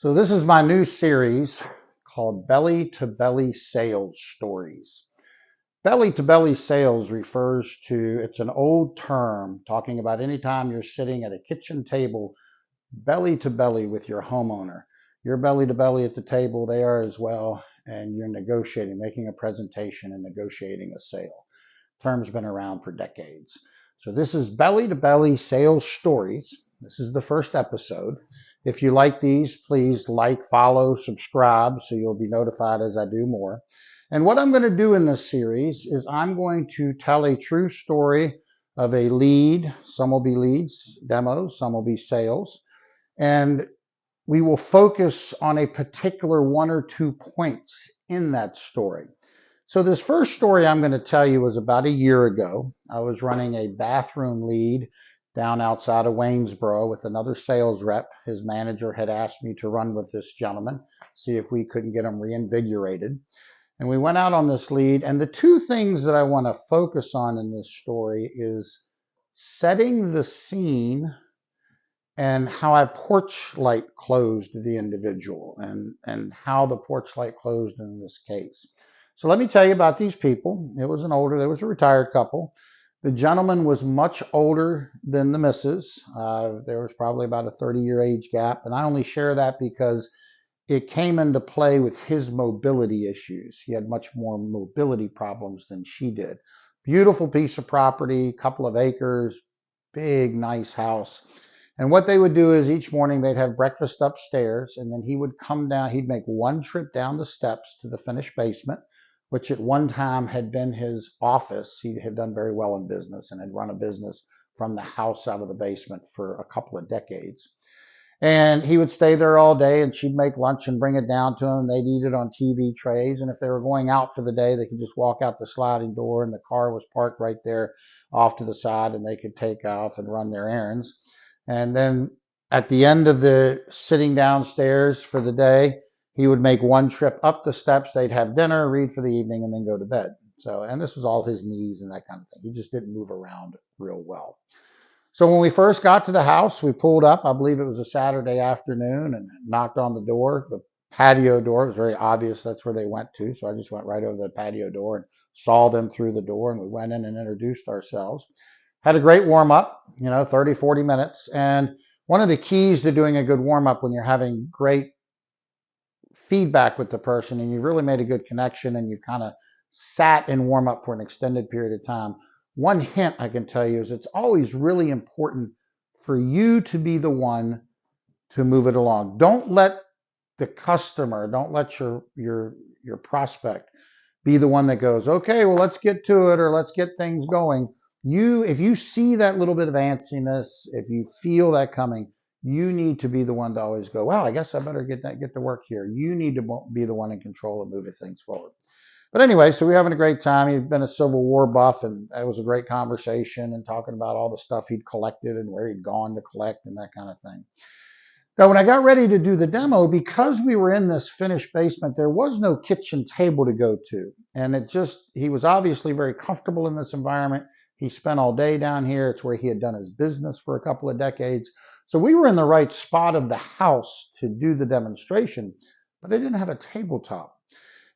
So this is my new series called Belly to Belly Sales Stories. Belly to belly sales refers to, it's an old term talking about any time you're sitting at a kitchen table belly to belly with your homeowner. You're belly to belly at the table, they are as well, and you're negotiating, making a presentation and negotiating a sale. Term's been around for decades. So this is Belly to Belly Sales Stories. This is the first episode. If you like these, please like, follow, subscribe so you'll be notified as I do more. And what I'm going to do in this series is I'm going to tell a true story of a lead. Some will be leads, demos, some will be sales. And we will focus on a particular one or 2 points in that story. So this first story I'm going to tell you was about a year ago. I was running a bathroom lead down outside of Waynesboro with another sales rep. His manager had asked me to run with this gentleman, see if we couldn't get him reinvigorated. And we went out on this lead. And the 2 things that I want to focus on in this story is setting the scene and how I porch light closed the individual and how the porch light closed in this case. So let me tell you about these people. There was a retired couple. The gentleman was much older than the missus. There was probably about a 30-year age gap. And I only share that because it came into play with his mobility issues. He had much more mobility problems than she did. Beautiful piece of property, couple of acres, big, nice house. And what they would do is each morning they'd have breakfast upstairs, and then he would come down. He'd make one trip down the steps to the finished basement, which at one time had been his office. He had done very well in business and had run a business from the house out of the basement for a couple of decades. And he would stay there all day, and she'd make lunch and bring it down to him. They'd eat it on TV trays. And if they were going out for the day, they could just walk out the sliding door, and the car was parked right there off to the side, and they could take off and run their errands. And then at the end of the sitting downstairs for the day, he would make one trip up the steps. They'd have dinner, read for the evening, and then go to bed. So, and this was all his knees and that kind of thing. He just didn't move around real well. So when we first got to the house, we pulled up. I believe it was a Saturday afternoon, and knocked on the door, the patio door. It was very obvious that's where they went to. So I just went right over the patio door and saw them through the door, and we went in and introduced ourselves. Had a great warm up, 30, 40 minutes. And one of the keys to doing a good warm up when you're having great feedback with the person and you've really made a good connection and you've kind of sat in warm up for an extended period of time, one hint I can tell you is it's always really important for you to be the one to move it along. Don't let the customer, don't let your prospect be the one that goes, okay, well, let's get to it, or let's get things going. If you see that little bit of antsiness, if you feel that coming, you need to be the one to always go, well, I guess I better get to work here. You need to be the one in control of moving things forward. But anyway, so we're having a great time. He'd been a Civil War buff, and it was a great conversation and talking about all the stuff he'd collected and where he'd gone to collect and that kind of thing. Now, when I got ready to do the demo, because we were in this finished basement, there was no kitchen table to go to. And he was obviously very comfortable in this environment. He spent all day down here. It's where he had done his business for a couple of decades. So we were in the right spot of the house to do the demonstration, but I didn't have a tabletop.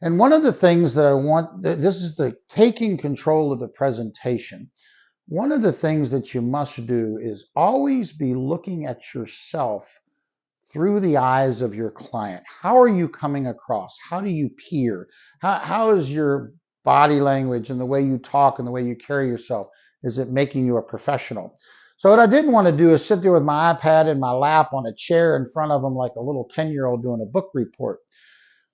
And one of the things that I want, this is the taking control of the presentation. One of the things that you must do is always be looking at yourself through the eyes of your client. How are you coming across? How do you peer? How is your body language and the way you talk and the way you carry yourself? Is it making you a professional? So what I didn't want to do is sit there with my iPad in my lap on a chair in front of him like a little 10-year-old doing a book report.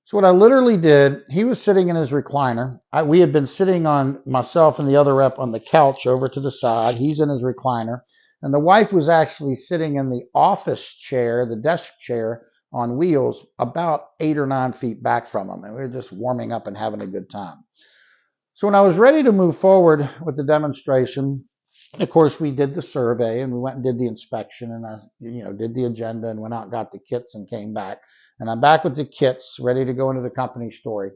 So what I literally did, he was sitting in his recliner. We had been sitting on, myself and the other rep, on the couch over to the side. He's in his recliner. And the wife was actually sitting in the office chair, the desk chair on wheels, about 8 or 9 feet back from him. And we were just warming up and having a good time. So when I was ready to move forward with the demonstration, of course, we did the survey and we went and did the inspection, and I, did the agenda and went out and got the kits and came back. And I'm back with the kits, ready to go into the company story.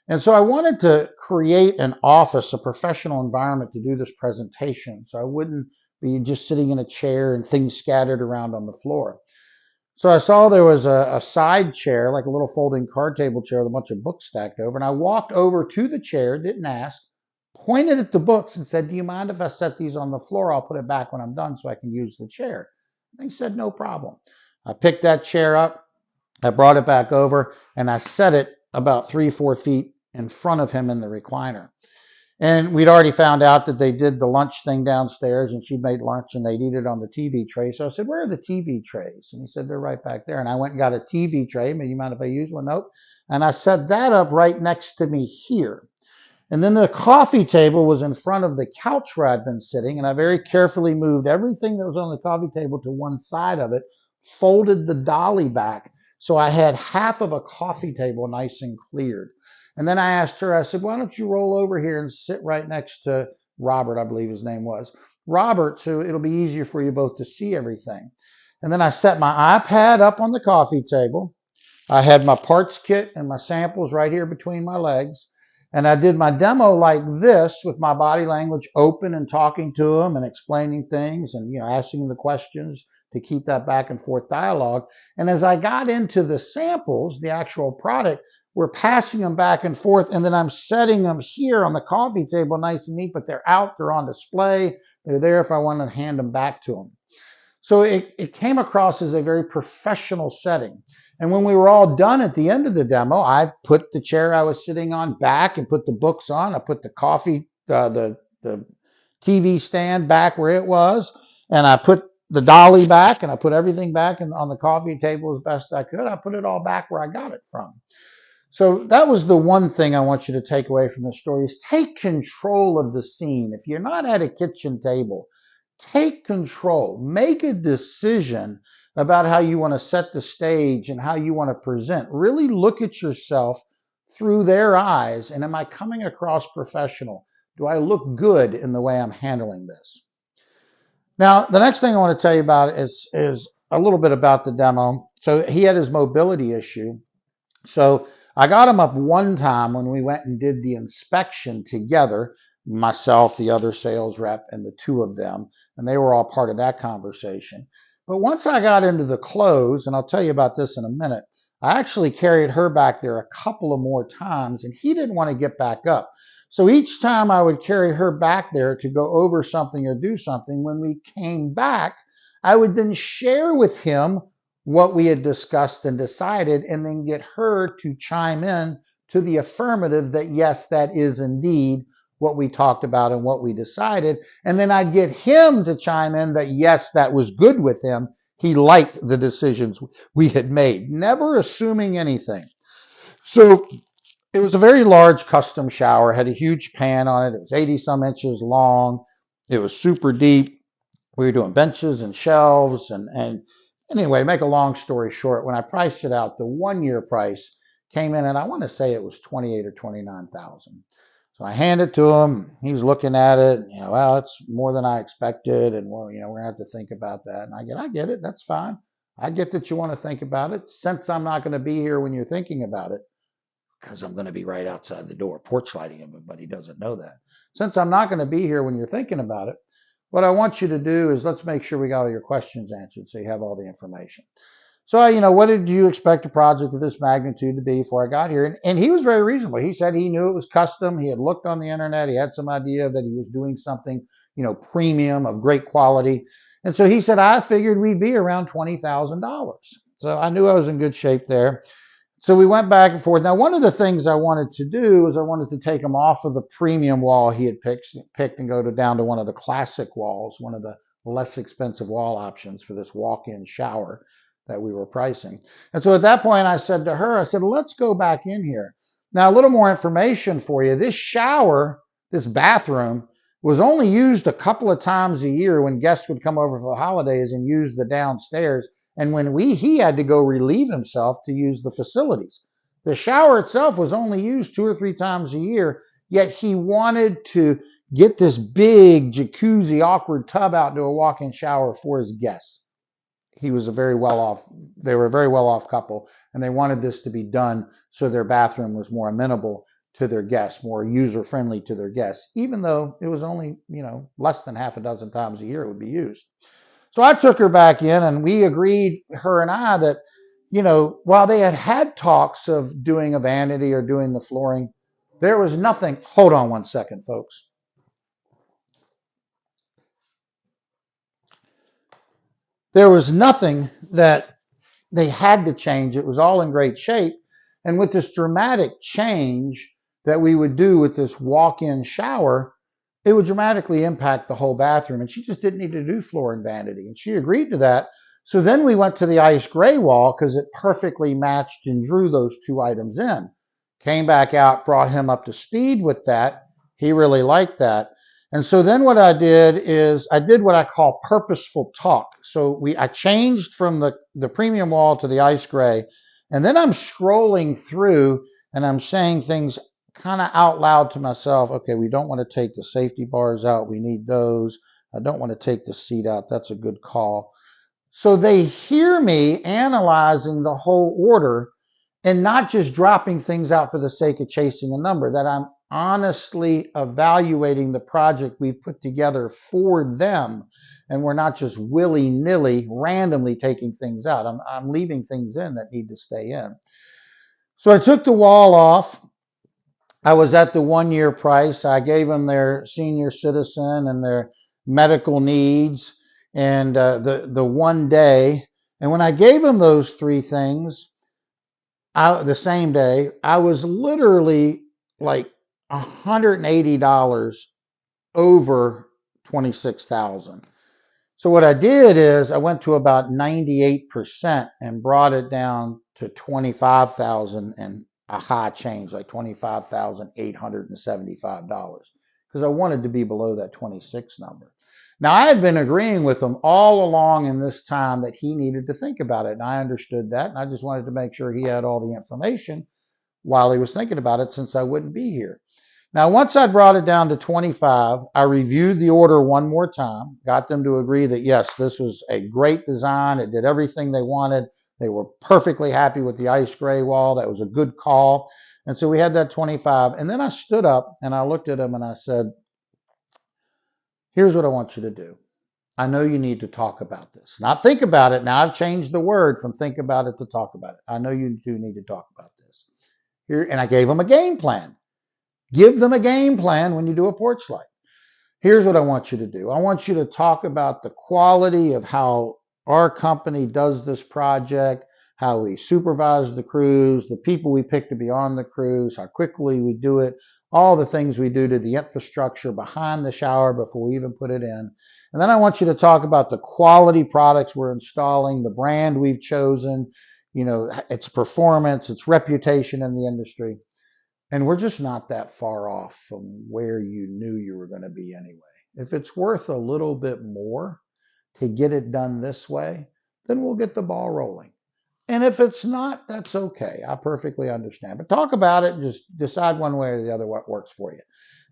And so I wanted to create an office, a professional environment to do this presentation. So I wouldn't be just sitting in a chair and things scattered around on the floor. So I saw there was a side chair, like a little folding card table chair with a bunch of books stacked over. And I walked over to the chair, didn't ask, pointed at the books and said, "Do you mind if I set these on the floor? I'll put it back when I'm done so I can use the chair." And he said, "No problem." I picked that chair up, I brought it back over, and I set it about 3, 4 feet in front of him in the recliner. And we'd already found out that they did the lunch thing downstairs, and she'd made lunch and they'd eat it on the TV tray. So I said, "Where are the TV trays?" And he said, "They're right back there." And I went and got a TV tray. "You mind if I use one?" "Nope." And I set that up right next to me here. And then the coffee table was in front of the couch where I'd been sitting, and I very carefully moved everything that was on the coffee table to one side of it, folded the dolly back, so I had half of a coffee table nice and cleared. And then I asked her, I said, "Why don't you roll over here and sit right next to Robert," I believe his name was, "Robert, so it'll be easier for you both to see everything." And then I set my iPad up on the coffee table. I had my parts kit and my samples right here between my legs. And I did my demo like this with my body language open and talking to them and explaining things and, asking the questions to keep that back and forth dialogue. And as I got into the samples, the actual product, we're passing them back and forth. And then I'm setting them here on the coffee table nice and neat, but they're out, they're on display. They're there if I want to hand them back to them. So it came across as a very professional setting. And when we were all done at the end of the demo, I put the chair I was sitting on back and put the books on. I put the the TV stand back where it was, and I put the dolly back, and I put everything back on the coffee table as best I could. I put it all back where I got it from. So that was the one thing I want you to take away from the story is take control of the scene. If you're not at a kitchen table, take control. Make a decision about how you want to set the stage and how you want to present. Really look at yourself through their eyes. And am I coming across professional? Do I look good in the way I'm handling this? Now, the next thing I want to tell you about is a little bit about the demo. So he had his mobility issue. So I got him up one time when we went and did the inspection together, myself, the other sales rep, and the two of them, and they were all part of that conversation. But once I got into the close, and I'll tell you about this in a minute, I actually carried her back there a couple of more times, and he didn't want to get back up. So each time I would carry her back there to go over something or do something, when we came back, I would then share with him what we had discussed and decided, and then get her to chime in to the affirmative that yes, that is indeed what we talked about and what we decided. And then I'd get him to chime in that yes, that was good with him. He liked the decisions we had made, never assuming anything. So it was a very large custom shower, had a huge pan on it. It was 80 some inches long. It was super deep. We were doing benches and shelves and anyway, make a long story short, when I priced it out, the 1 year price came in, and I want to say it was 28 or 29,000. So I handed it to him. He was looking at it. Well, it's more than I expected, and well, we're gonna have to think about that. And I get it. That's fine. I get that you want to think about it. Since I'm not going to be here when you're thinking about it, because I'm going to be right outside the door, porch lighting him, but he doesn't know that. Since I'm not going to be here when you're thinking about it, what I want you to do is let's make sure we got all your questions answered so you have all the information. So, what did you expect a project of this magnitude to be before I got here? And he was very reasonable. He said he knew it was custom. He had looked on the internet. He had some idea that he was doing something, premium of great quality. And so he said, I figured we'd be around $20,000. So I knew I was in good shape there. So we went back and forth. Now, one of the things I wanted to do is I wanted to take him off of the premium wall he had picked and go down to one of the classic walls, one of the less expensive wall options for this walk-in shower that we were pricing. And so at that point, I said to her, I said, let's go back in here. Now, a little more information for you. This shower, this bathroom, was only used a couple of times a year when guests would come over for the holidays and use the downstairs. And when he had to go relieve himself to use the facilities. The shower itself was only used 2 or 3 times a year, yet he wanted to get this big jacuzzi awkward tub out to a walk-in shower for his guests. They were a very well-off couple, and they wanted this to be done so their bathroom was more amenable to their guests, more user-friendly to their guests, even though it was only, less than half a dozen times a year it would be used. So I took her back in and we agreed, her and I, that, while they had talks of doing a vanity or doing the flooring, there was nothing. Hold on one second, folks. There was nothing that they had to change. It was all in great shape. And with this dramatic change that we would do with this walk-in shower, it would dramatically impact the whole bathroom. And she just didn't need to do floor and vanity. And she agreed to that. So then we went to the ice gray wall because it perfectly matched and drew those two items in. Came back out, brought him up to speed with that. He really liked that. And so then what I did is I did what I call purposeful talk. So I changed from the premium wall to the ice gray. And then I'm scrolling through and I'm saying things kind of out loud to myself. Okay, we don't want to take the safety bars out. We need those. I don't want to take the seat out. That's a good call. So they hear me analyzing the whole order and not just dropping things out for the sake of chasing a number, that I'm honestly evaluating the project we've put together for them. And we're not just willy-nilly, randomly taking things out. I'm leaving things in that need to stay in. So I took the wall off. I was at the 1-year price. I gave them their senior citizen and their medical needs and the 1 day. And when I gave them those 3 things, the same day, I was literally like $180 over 26,000. So what I did is I went to about 98% and brought it down to 25,000 and a high change, like $25,875, because I wanted to be below that 26 number. Now, I had been agreeing with him all along in this time that he needed to think about it, and I understood that, and I just wanted to make sure he had all the information while he was thinking about it, since I wouldn't be here. Now, once I brought it down to 25, I reviewed the order one more time, got them to agree that, yes, this was a great design. It did everything they wanted. They were perfectly happy with the ice gray wall. That was a good call. And so we had that 25. And then I stood up and I looked at them and I said, here's what I want you to do. I know you need to talk about this. Not think about it. Now I've changed the word from think about it to talk about it. I know you do need to talk about this. Here, and I gave them a game plan. Give them a game plan when you do a porch light. Here's what I want you to do. I want you to talk about the quality of how our company does this project, how we supervise the crews, the people we pick to be on the crews, how quickly we do it, all the things we do to the infrastructure behind the shower before we even put it in. And then I want you to talk about the quality products we're installing, the brand we've chosen, its performance, its reputation in the industry. And we're just not that far off from where you knew you were going to be anyway. If it's worth a little bit more to get it done this way, then we'll get the ball rolling. And if it's not, that's okay. I perfectly understand. But talk about it and just decide one way or the other what works for you.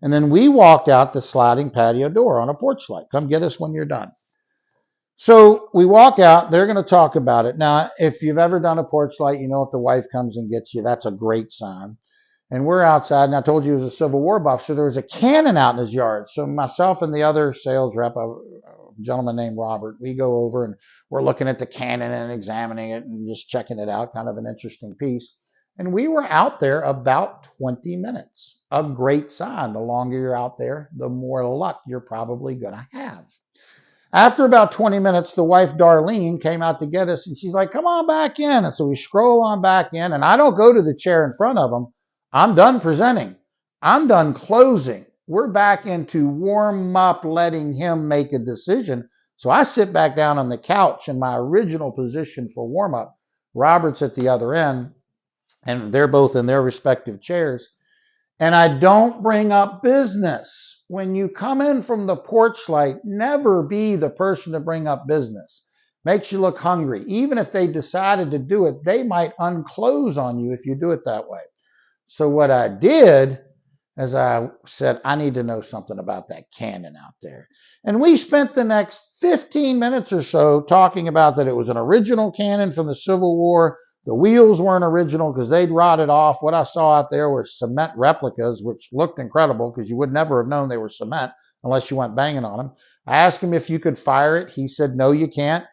And then we walked out the sliding patio door on a porch light. Come get us when you're done. So we walk out. They're going to talk about it. Now, if you've ever done a porch light, if the wife comes and gets you, that's a great sign. And we're outside, and I told you he was a Civil War buff, so there was a cannon out in his yard. So myself and the other sales rep, a gentleman named Robert, we go over and we're looking at the cannon and examining it and just checking it out, kind of an interesting piece. And we were out there about 20 minutes. A great sign. The longer you're out there, the more luck you're probably going to have. After about 20 minutes, the wife, Darlene, came out to get us, and she's like, come on back in. And so we scroll on back in, and I don't go to the chair in front of them. I'm done presenting. I'm done closing. We're back into warm up, letting him make a decision. So I sit back down on the couch in my original position for warm up. Robert's at the other end, and they're both in their respective chairs. And I don't bring up business. When you come in from the porch light, never be the person to bring up business. Makes you look hungry. Even if they decided to do it, they might unclose on you if you do it that way. So what I did, as I said, I need to know something about that cannon out there. And we spent the next 15 minutes or so talking about that it was an original cannon from the Civil War, The wheels weren't original because they'd rotted off. What I saw out there were cement replicas, which looked incredible because you would never have known they were cement unless you went banging on them. I asked him if you could fire it. He said, no, you can't.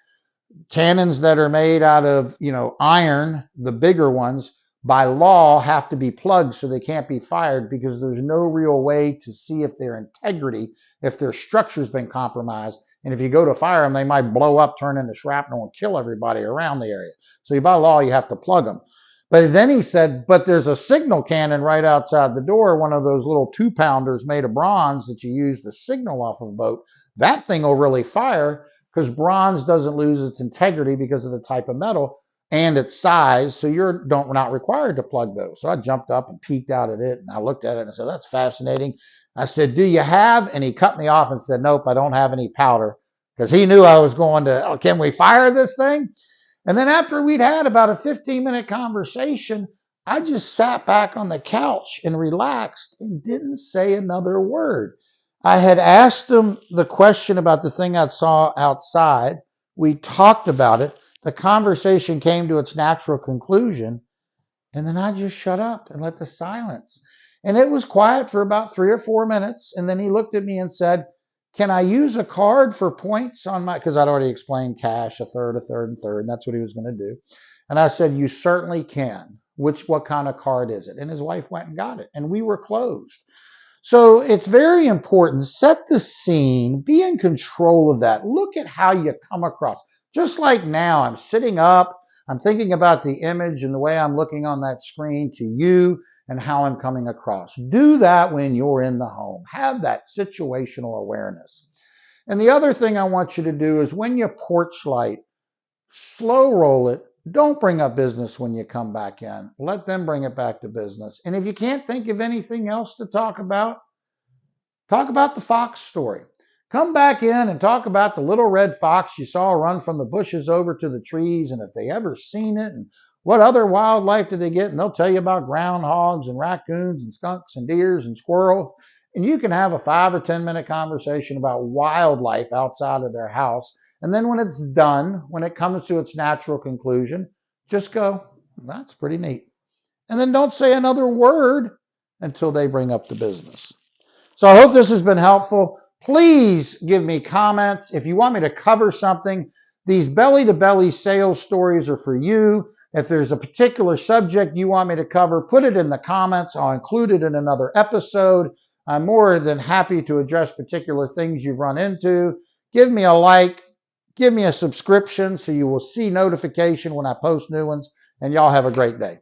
Cannons that are made out of, iron, the bigger ones, by law have to be plugged so they can't be fired because there's no real way to see if their integrity, if their structure's been compromised. And if you go to fire them, they might blow up, turn into shrapnel, and kill everybody around the area. So by law, you have to plug them. But then he said, but there's a signal cannon right outside the door, one of those little 2-pounders made of bronze that you use to signal off of a boat. That thing will really fire because bronze doesn't lose its integrity because of the type of metal and its size, so you're not required to plug those. So I jumped up and peeked out at it, and I looked at it and I said, that's fascinating. I said, do you have? And he cut me off and said, nope, I don't have any powder, because he knew I was going to, oh, can we fire this thing? And then after we'd had about a 15-minute conversation, I just sat back on the couch and relaxed and didn't say another word. I had asked him the question about the thing I saw outside. We talked about it. The conversation came to its natural conclusion, and then I just shut up and let the silence. And it was quiet for about 3 or 4 minutes, and then he looked at me and said, can I use a card for points on my, because I'd already explained cash, a third, and that's what he was going to do. And I said, you certainly can. What kind of card is it? And his wife went and got it, and we were closed. So it's very important. Set the scene. Be in control of that. Look at how you come across. Just like now, I'm sitting up. I'm thinking about the image and the way I'm looking on that screen to you and how I'm coming across. Do that when you're in the home. Have that situational awareness. And the other thing I want you to do is when you porch light, slow roll it. Don't bring up business when you come back in. Let them bring it back to business. And if you can't think of anything else to talk about the fox story. Come back in and talk about the little red fox you saw run from the bushes over to the trees, and if they ever seen it, and what other wildlife did they get, and they'll tell you about groundhogs and raccoons and skunks and deers and squirrel. And you can have a 5 or 10 minute conversation about wildlife outside of their house. And then when it's done, when it comes to its natural conclusion, just go, that's pretty neat. And then don't say another word until they bring up the business. So I hope this has been helpful. Please give me comments. If you want me to cover something, these belly-to-belly sales stories are for you. If there's a particular subject you want me to cover, put it in the comments. I'll include it in another episode. I'm more than happy to address particular things you've run into. Give me a like. Give me a subscription so you will see notification when I post new ones. And y'all have a great day.